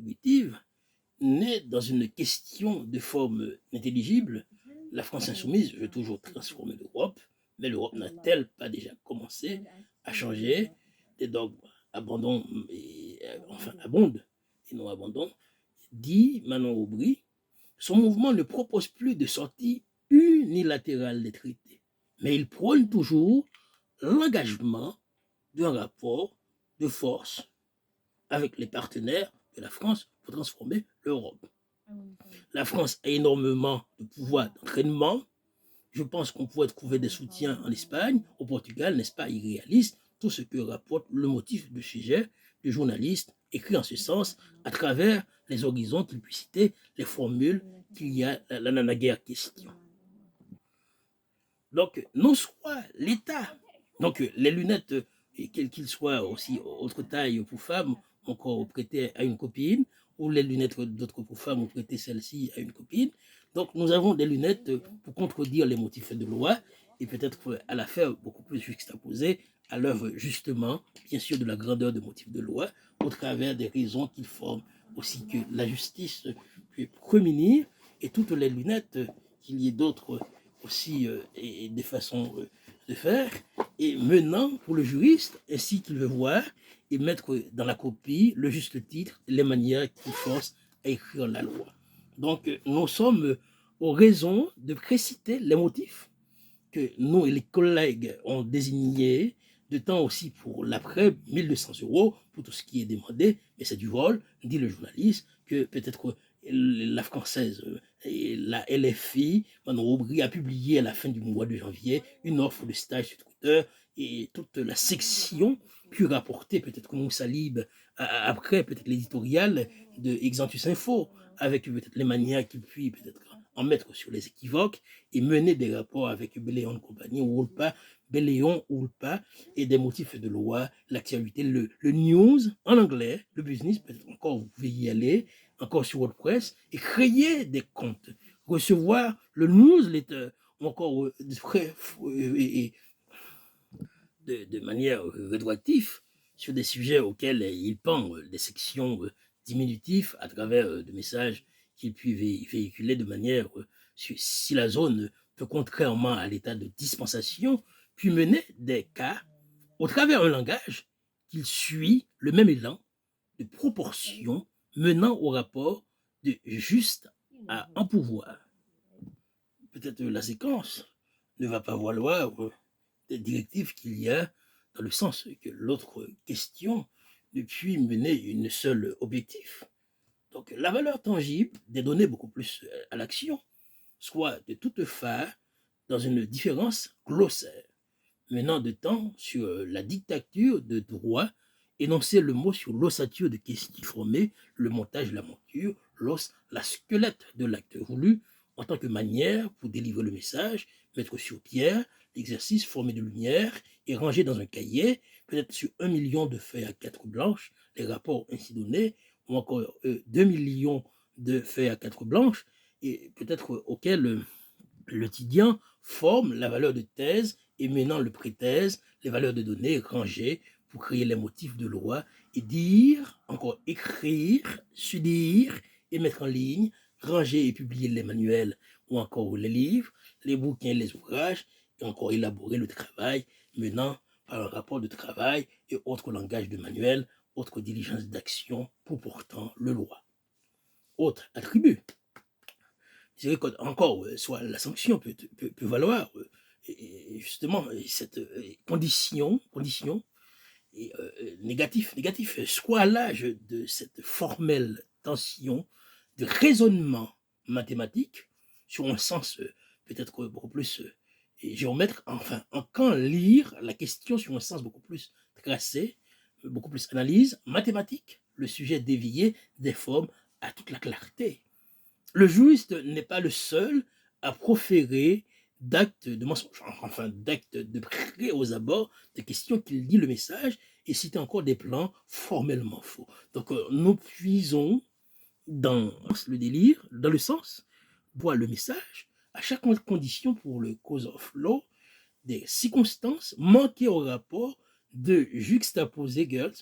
primitive, naît dans une question de forme intelligible. La France insoumise veut toujours transformer l'Europe, mais l'Europe n'a-t-elle pas déjà commencé à changer des dogmes abandon et enfin abonde et non abandon, dit Manon Aubry. Son mouvement ne propose plus de sortie unilatérale des traités, mais il prône toujours l'engagement d'un rapport de force avec les partenaires de la France pour transformer l'Europe. La France a énormément de pouvoir d'entraînement. Je pense qu'on pourrait trouver des soutiens en Espagne, au Portugal, n'est-ce pas irréaliste, tout ce que rapporte le motif du sujet du journaliste écrit en ce sens à travers les horizons qu'il puisse citer, les formules qu'il y a là dans la guerre question. Donc, non soit l'État, donc les lunettes, quelles qu'ils soient aussi autre taille pour femmes, encore prêtées à une copine, ou les lunettes d'autres pour femmes, ou prêter celle-ci à une copine. Donc, nous avons des lunettes pour contredire les motifs de loi et peut-être à la faire beaucoup plus juxtaposée à l'œuvre, justement, bien sûr, de la grandeur de motifs de loi, au travers des raisons qu'ils forment, aussi que la justice peut prémunir, et toutes les lunettes qu'il y ait d'autres aussi et des façons de faire, et menant pour le juriste, ainsi qu'il veut voir, et mettre dans la copie le juste titre, les manières qui forcent à écrire la loi. Donc, nous sommes aux raisons de préciter les motifs que nous et les collègues ont désignés, de temps aussi pour l'après, 1200 € pour tout ce qui est demandé, mais c'est du vol, dit le journaliste, que peut-être la française et la LFI, Manon Aubry, a publié à la fin du mois de janvier une offre de stage sur Twitter, et toute la section puis rapporter peut-être que Moussa Lib, après peut-être l'éditorial de Exantus Info, avec peut-être les manières qu'il puisse peut-être en mettre sur les équivoques et mener des rapports avec Béléon compagnie, ou pas, Béléon ou pas, et des motifs de loi, l'actualité, le news en anglais, le business, peut-être encore vous pouvez y aller, encore sur WordPress, et créer des comptes, recevoir le newsletter, ou encore de manière rétroactive sur des sujets auxquels il pend des sections diminutives à travers des messages qu'il puis véhiculer de manière, si la zone peut, contrairement à l'état de dispensation, puis mener des cas au travers un langage qu'il suit le même élan de proportion menant au rapport de juste à un pouvoir. Peut-être la séquence ne va pas valoir des directives qu'il y a dans le sens que l'autre question ne puis mener une seule objectif. Donc la valeur tangible des données beaucoup plus à l'action, soit de toute phare dans une différence glossaire, menant de temps sur la dictature de droit, énoncer le mot sur l'ossature de questions formées, le montage, la monture, l'os, la squelette de l'acte voulu, en tant que manière pour délivrer le message, mettre sur pierre l'exercice formé de lumière et rangé dans un cahier, peut-être sur 1 million de feuilles à 4 blanches, les rapports ainsi donnés, ou encore 2 millions de feuilles à 4 blanches, et peut-être auxquels l'étudiant forme la valeur de thèse et menant le pré-thèse, les valeurs de données rangées pour créer les motifs de loi et dire, encore écrire, se dire et mettre en ligne, ranger et publier les manuels ou encore les livres, les bouquins, les ouvrages, et encore élaborer le travail menant par un rapport de travail et autres langages de manuel, autres diligences d'action pour portant le loi. Autre attribut, je dirais encore, soit la sanction peut valoir et justement cette condition négatif, soit à l'âge de cette formelle tension de raisonnement mathématique sur un sens peut-être beaucoup plus géomètre, enfin, quand lire la question sur un sens beaucoup plus tracé, beaucoup plus analyse mathématique, le sujet dévié des formes à toute la clarté. Le juriste n'est pas le seul à proférer d'actes de mensonge, enfin d'actes de près aux abords des questions qu'il dit le message et citer encore des plans formellement faux. Donc nous puisons dans le délire, dans le sens, voir le message, à chaque condition pour le cause of law, des circonstances manquées au rapport de juxtaposer girls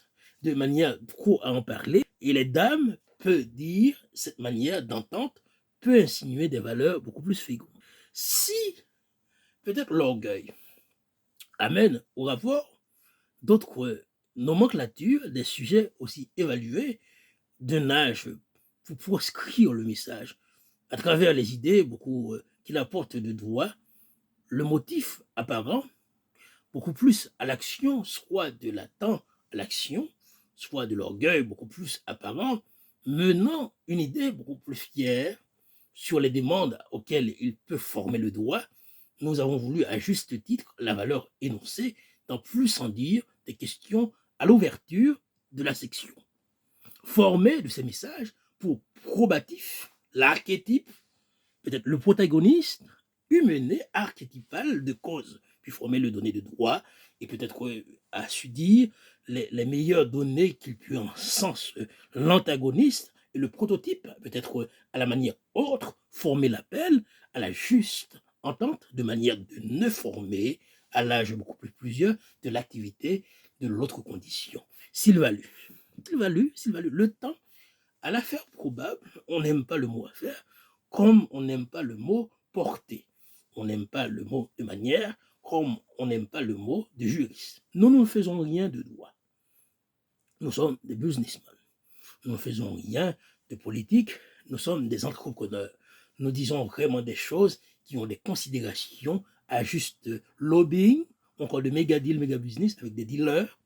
de manière trop à en parler, et les dames peut dire, cette manière d'entente peut insinuer des valeurs beaucoup plus fécondes. Si peut-être l'orgueil amène au rapport d'autres nomenclatures, des sujets aussi évalués d'un âge pour proscrire le message à travers les idées beaucoup qu'il apporte de droit, le motif apparent beaucoup plus à l'action, soit de l'attente à l'action, soit de l'orgueil beaucoup plus apparent, menant une idée beaucoup plus fière sur les demandes auxquelles il peut former le droit. Nous avons voulu à juste titre la valeur énoncée, dans plus sans dire des questions à l'ouverture de la section. Former de ces messages pour probatif, l'archétype, peut-être le protagoniste, humané, archétypal de cause, puis former le donné de droit, et peut-être à su dire les meilleures données qu'il peut en sens l'antagoniste, et le prototype, peut-être à la manière autre, former l'appel à la juste entente, de manière de ne former à l'âge beaucoup plus plusieurs de l'activité de l'autre condition. S'il valut, le temps à l'affaire probable, on n'aime pas le mot affaire, comme on n'aime pas le mot porter. On n'aime pas le mot de manière, comme on n'aime pas le mot de juriste. Nous ne faisons rien de droit. Nous sommes des businessmen. Nous ne faisons rien de politique. Nous sommes des entrepreneurs. Nous disons vraiment des choses qui ont des considérations à juste lobbying, encore de méga deal, méga business avec des dealers,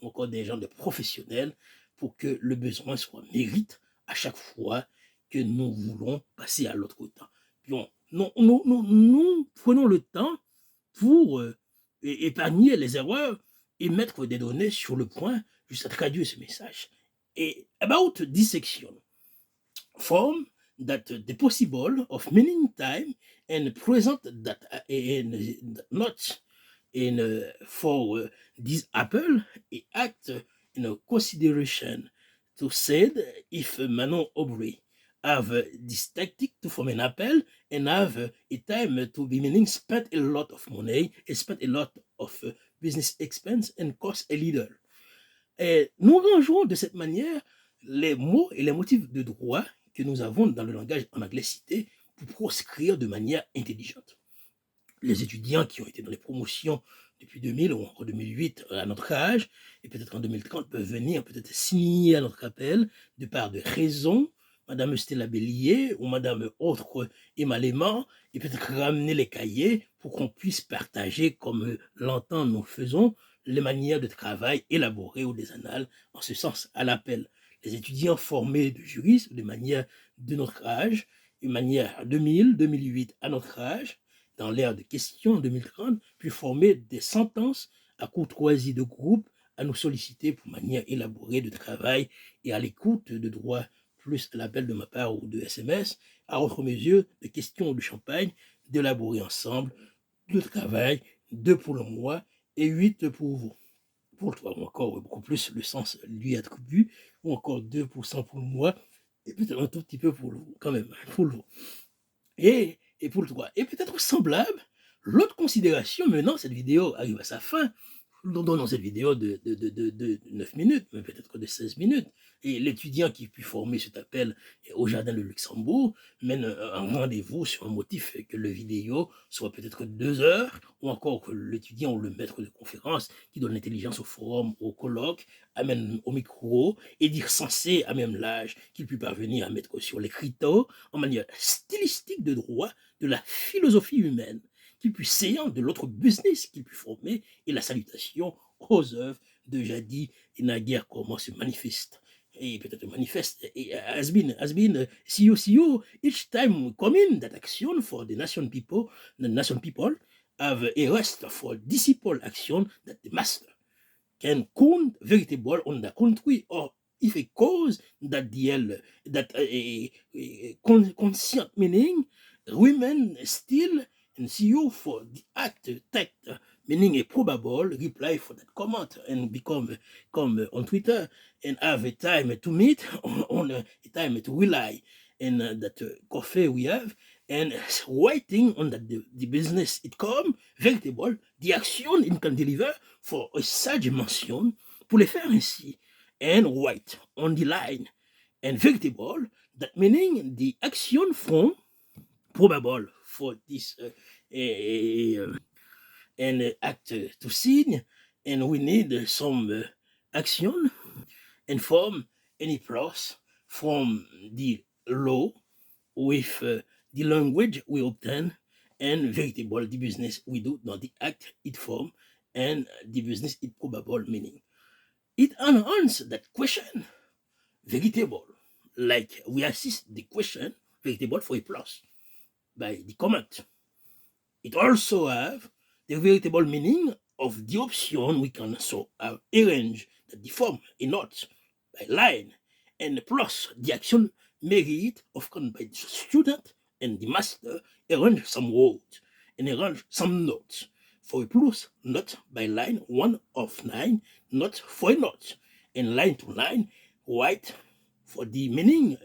encore des gens de professionnels pour que le besoin soit mérite à chaque fois que nous voulons passer à l'autre temps. Bon, nous prenons le temps pour épargner les erreurs et mettre des données sur le point jusqu'à traduire ce message. Et about dissection, form that the possible of meaning time and present that in not in for this apple et act in a consideration to said if Manon Aubry have this tactic to form an apple and have a time to be meaning spent a lot of money and spent a lot of business expense and cost a little. Et nous rangeons de cette manière les mots et les motifs de droit que nous avons dans le langage en anglais cité pour proscrire de manière intelligente. Les étudiants qui ont été dans les promotions depuis 2000 ou en 2008 à notre âge, et peut-être en 2030 peuvent venir peut-être signer à notre appel de par de raisons, Madame Stella Bélier ou Madame autre Emma Léman, et peut-être ramener les cahiers pour qu'on puisse partager, comme l'entend nous faisons, les manières de travail élaborées ou des annales, en ce sens à l'appel. Les étudiants formés de juristes de manière de notre âge, de manière 2000, 2008 à notre âge, dans l'ère de questions en 2030, puis former des sentences à courtoisie de groupe à nous solliciter pour manière élaborée de travail et à l'écoute de droits, plus à l'appel de ma part ou de SMS, à autre mesure de questions ou de champagne, d'élaborer ensemble le travail, 2 pour le mois et 8 pour vous. Pour le toi, ou encore beaucoup plus le sens lui attribue, ou encore 2% pour le mois, et peut-être un tout petit peu pour le vous, quand même, pour le vous. Et pour le droit. Et peut-être semblable, l'autre considération, maintenant cette vidéo arrive à sa fin, dans cette vidéo de 9 minutes, mais peut-être de 16 minutes, et l'étudiant qui puis former cet appel au Jardin de Luxembourg mène un rendez-vous sur un motif que le vidéo soit peut-être 2 heures, ou encore que l'étudiant ou le maître de conférence qui donne l'intelligence au forum, au colloque, amène au micro et dire sensé à même l'âge qu'il puisse parvenir à mettre sur les critères en manière stylistique de droit de la philosophie humaine, qu'il puisse séant de l'autre business qu'il puisse former et la salutation aux œuvres de jadis et naguère comment se manifeste. Et peut-être manifeste et has been see you each time coming that action for the nation people have a rest for disciple action that the master can count veritable on the country or if a cause that conscient meaning women still and see you for the act tact meaning a probable reply for that comment and come on Twitter and have a time to meet on a time to rely and that coffee we have and waiting on that the business it come veritable the action it can deliver for a sage mention pour les faire ainsi and write on the line and veritable, that meaning the action from probable for this and act to see, and we need some action and form any plus from the law with the language we obtain, and veritable the business we do, not the act it form, and the business it probable meaning. It enhances that question veritable, like we assist the question veritable for a plus by the comment. It also have the veritable meaning of the option we can so arrange the form a note by line, and plus the action merit of by the student and the master arrange some words and arrange some notes for a plus note by line 1 of 9, not for a note, and line to line, right, for the meaning